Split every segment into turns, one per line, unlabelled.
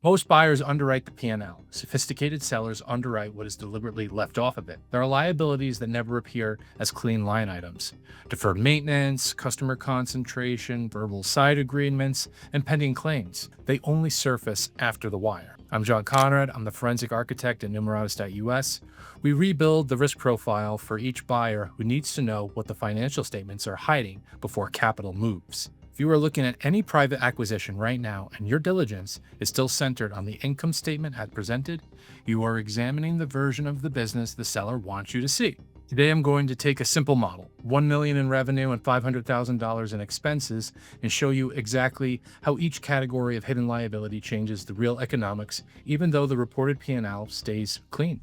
Most buyers underwrite the P&L. Sophisticated sellers underwrite what is deliberately left off of it. There are liabilities that never appear as clean line items. Deferred maintenance, customer concentration, verbal side agreements, and pending claims. They only surface after the wire. I'm John Conrad. I'm the forensic architect at Numeratus.us. We rebuild the risk profile for each buyer who needs to know what the financial statements are hiding before capital moves. If you are looking at any private acquisition right now and your diligence is still centered on the income statement as presented, you are examining the version of the business the seller wants you to see. Today, I'm going to take a simple model, $1 million in revenue and $500,000 in expenses, and show you exactly how each category of hidden liability changes the real economics, even though the reported P&L stays clean.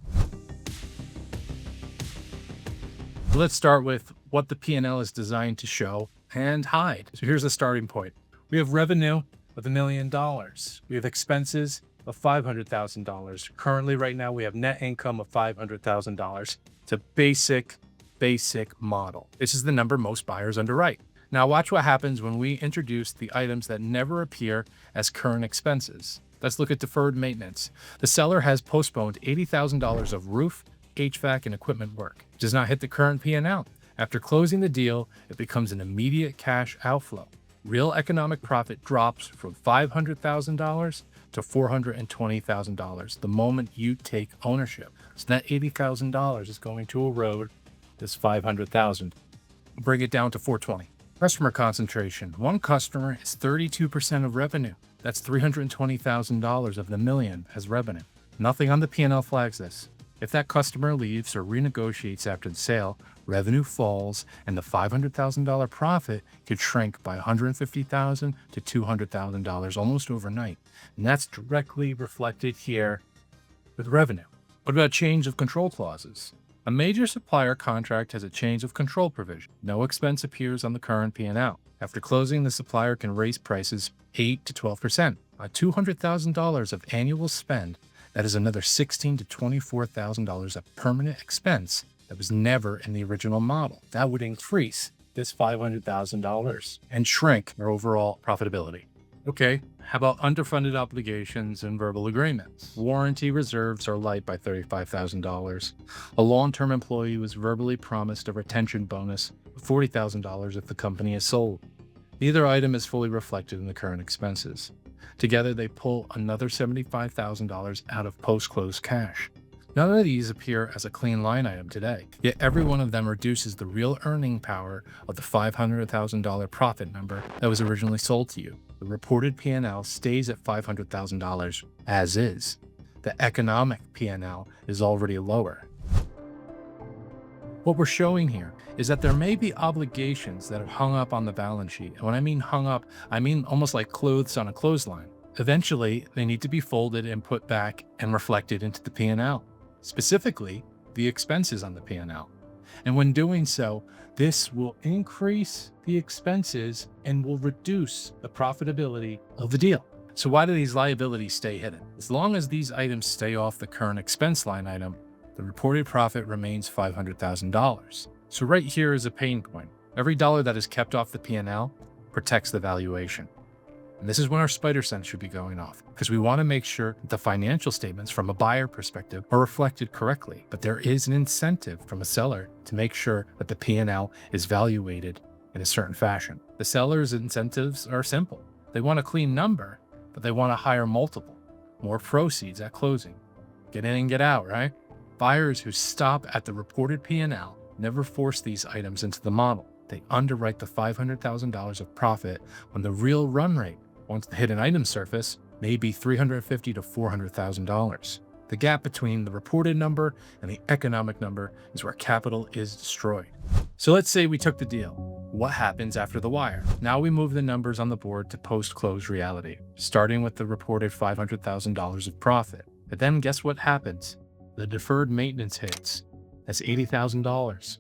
Let's start with what the P&L is designed to show and hide. So here's the starting point. We have revenue of $1 million. We have expenses of $500,000. Currently, right now, we have net income of $500,000. It's a basic model. This is the number most buyers underwrite. Now watch what happens when we introduce the items that never appear as current expenses. Let's look at deferred maintenance. The seller has postponed $80,000 of roof, HVAC, and equipment work. It does not hit the current P&L. After closing the deal, it becomes an immediate cash outflow. Real economic profit drops from $500,000 to $420,000 the moment you take ownership. So that $80,000 is going to erode this $500,000. Bring it down to $420,000. Customer concentration. One customer is 32% of revenue. That's $320,000 of the million as revenue. Nothing on the P&L flags this. If that customer leaves or renegotiates after the sale, revenue falls and the $500,000 profit could shrink by $150,000 to $200,000 almost overnight. And that's directly reflected here with revenue. What about change of control clauses? A major supplier contract has a change of control provision. No expense appears on the current P&L. After closing, the supplier can raise prices 8 to 12%. On $200,000 of annual spend, that is another $16,000 to $24,000 of permanent expense that was never in the original model. That would increase this $500,000 and shrink our overall profitability. Okay, how about underfunded obligations and verbal agreements? Warranty reserves are light by $35,000. A long-term employee was verbally promised a retention bonus of $40,000 if the company is sold. Neither item is fully reflected in the current expenses. Together, they pull another $75,000 out of post-close cash. None of these appear as a clean line item today, yet every one of them reduces the real earning power of the $500,000 profit number that was originally sold to you. The reported P&L stays at $500,000 as is. The economic P&L is already lower. What we're showing here is that there may be obligations that are hung up on the balance sheet. And when I mean hung up, I mean almost like clothes on a clothesline. Eventually, they need to be folded and put back and reflected into the P&L, specifically the expenses on the P&L. And when doing so, this will increase the expenses and will reduce the profitability of the deal. So why do these liabilities stay hidden? As long as these items stay off the current expense line item, the reported profit remains $500,000. So right here is a pain point. Every dollar that is kept off the P&L protects the valuation. And this is when our spider sense should be going off, because we want to make sure that the financial statements from a buyer perspective are reflected correctly. But there is an incentive from a seller to make sure that the P&L is valuated in a certain fashion. The seller's incentives are simple. They want a clean number, but they want a higher multiple, more proceeds at closing. Get in and get out, right? Buyers who stop at the reported P&L never force these items into the model. They underwrite the $500,000 of profit when the real run rate, once the hidden items surface, may be $350,000 to $400,000. The gap between the reported number and the economic number is where capital is destroyed. So let's say we took the deal. What happens after the wire? Now we move the numbers on the board to post-close reality, starting with the reported $500,000 of profit. But then guess what happens? The deferred maintenance hits. That's $80,000.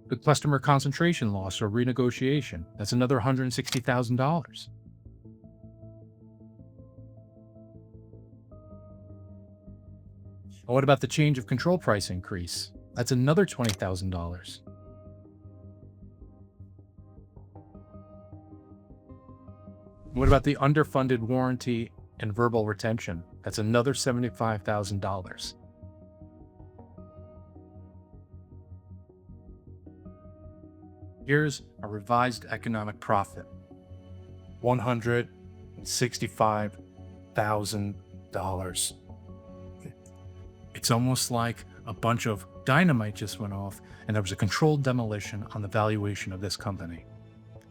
The customer concentration loss or renegotiation, that's another $160,000. What about the change of control price increase? That's another $20,000. What about the underfunded warranty and verbal retention? That's another $75,000. Here's a revised economic profit, $165,000. It's almost like a bunch of dynamite just went off and there was a controlled demolition on the valuation of this company.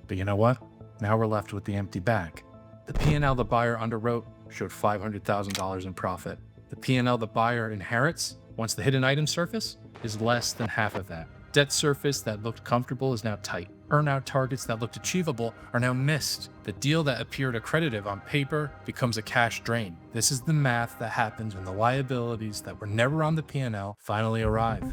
But you know what? Now we're left with the empty bag. The P&L the buyer underwrote showed $500,000 in profit. The P&L the buyer inherits once the hidden items surface is less than half of that. Debt surface that looked comfortable is now tight. Earnout targets that looked achievable are now missed. The deal that appeared accretive on paper becomes a cash drain. This is the math that happens when the liabilities that were never on the P&L finally arrive.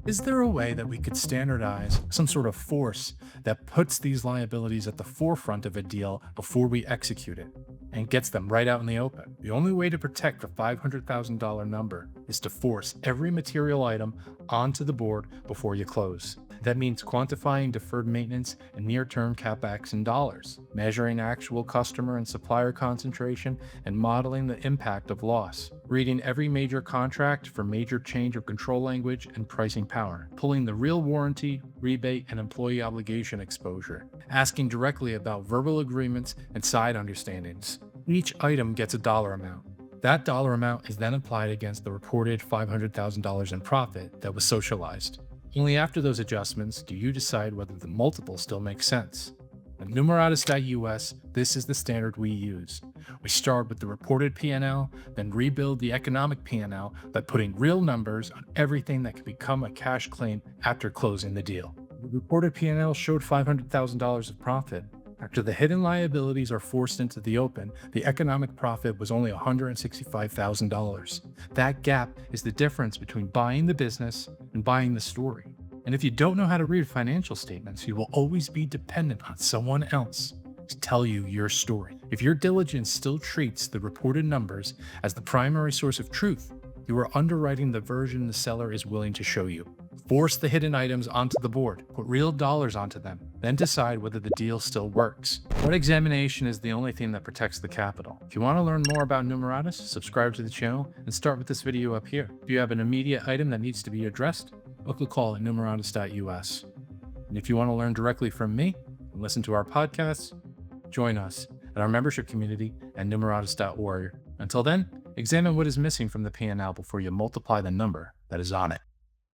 Is there a way that we could standardize some sort of force that puts these liabilities at the forefront of a deal before we execute it and gets them right out in the open? The only way to protect the $500,000 number is to force every material item onto the board before you close. That means quantifying deferred maintenance and near-term CapEx in dollars, measuring actual customer and supplier concentration, and modeling the impact of loss, reading every major contract for major change of control language and pricing power, pulling the real warranty, rebate, and employee obligation exposure, asking directly about verbal agreements and side understandings. Each item gets a dollar amount. That dollar amount is then applied against the reported $500,000 in profit that was socialized. Only after those adjustments do you decide whether the multiple still makes sense. At Numeratus.us, this is the standard we use. We start with the reported P&L, then rebuild the economic P&L by putting real numbers on everything that can become a cash claim after closing the deal. The reported P&L showed $500,000 of profit. After the hidden liabilities are forced into the open, the economic profit was only $165,000. That gap is the difference between buying the business and buying the story. And if you don't know how to read financial statements, you will always be dependent on someone else to tell you your story. If your diligence still treats the reported numbers as the primary source of truth, you are underwriting the version the seller is willing to show you. Force the hidden items onto the board, put real dollars onto them, then decide whether the deal still works. What examination is the only thing that protects the capital? If you want to learn more about Numeratus, subscribe to the channel and start with this video up here. If you have an immediate item that needs to be addressed, book a call at Numeratus.us. And if you want to learn directly from me and listen to our podcasts, join us at our membership community at Numeratus.org. Until then, examine what is missing from the P&L before you multiply the number that is on it.